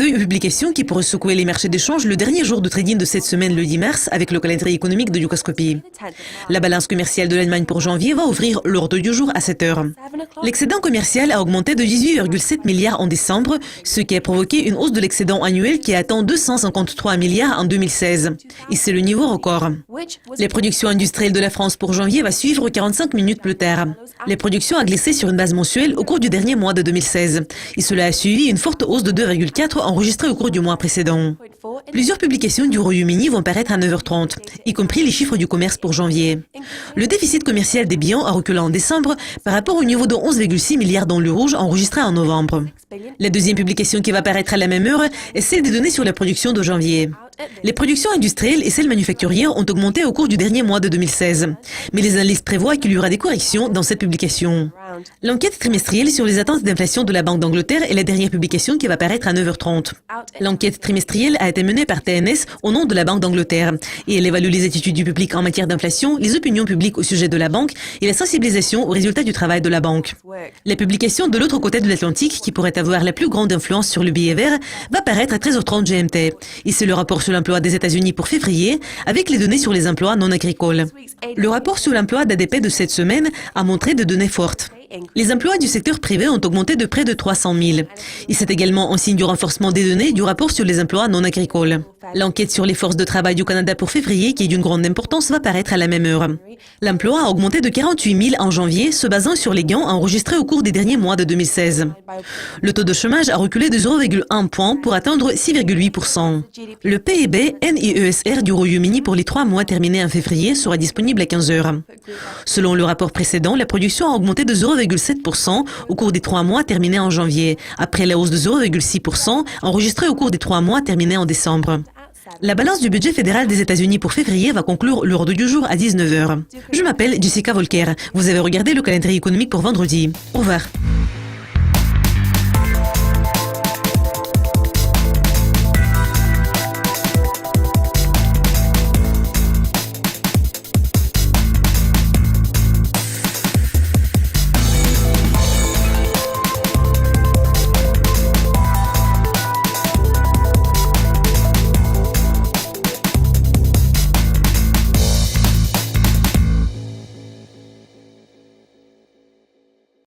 Une publication qui pourrait secouer les marchés d'échange le dernier jour de trading de cette semaine, le 10 mars, avec le calendrier économique de Dukascopy. La balance commerciale de l'Allemagne pour janvier va ouvrir l'ordre du jour à 7 heures. L'excédent commercial a augmenté de 18,7 milliards en décembre, ce qui a provoqué une hausse de l'excédent annuel qui atteint 253 milliards en 2016. Et c'est le niveau record. Les productions industrielles de la France pour janvier va suivre 45 minutes plus tard. Les productions a glissé sur une base mensuelle au cours du dernier mois de 2016. Et cela a suivi une forte hausse de 2,4 enregistrée au cours du mois précédent. Plusieurs publications du Royaume-Uni vont paraître à 9h30, y compris les chiffres du commerce pour janvier. Le déficit commercial des biens a reculé en décembre par rapport au niveau de 11,6 milliards dans le rouge enregistré en novembre. La deuxième publication qui va paraître à la même heure est celle des données sur la production de janvier. Les productions industrielles et celles manufacturières ont augmenté au cours du dernier mois de 2016. Mais les analystes prévoient qu'il y aura des corrections dans cette publication. L'enquête trimestrielle sur les attentes d'inflation de la Banque d'Angleterre est la dernière publication qui va paraître à 9h30. L'enquête trimestrielle a été menée par TNS au nom de la Banque d'Angleterre et elle évalue les attitudes du public en matière d'inflation, les opinions publiques au sujet de la banque et la sensibilisation aux résultats du travail de la banque. La publication de l'autre côté de l'Atlantique, qui pourrait avoir la plus grande influence sur le billet vert, va paraître à 13h30 GMT. Et c'est le rapport sur l'emploi des États-Unis pour février, avec les données sur les emplois non agricoles. Le rapport sur l'emploi d'ADP de cette semaine a montré des données fortes. Les emplois du secteur privé ont augmenté de près de 300 000. Et c'est également un signe du renforcement des données du rapport sur les emplois non agricoles. L'enquête sur les forces de travail du Canada pour février, qui est d'une grande importance, va paraître à la même heure. L'emploi a augmenté de 48 000 en janvier, se basant sur les gains enregistrés au cours des derniers mois de 2016. Le taux de chômage a reculé de 0,1 point pour atteindre 6,8%. Le PIB NIESR du Royaume-Uni pour les 3 mois terminés en février sera disponible à 15 heures. Selon le rapport précédent, la production a augmenté de 0,7% au cours des 3 mois terminés en janvier, après la hausse de 0,6% enregistrée au cours des 3 mois terminés en décembre. La balance du budget fédéral des États-Unis pour février va conclure l'ordre du jour à 19h. Je m'appelle Jessica Volker. Vous avez regardé le calendrier économique pour vendredi. Au revoir.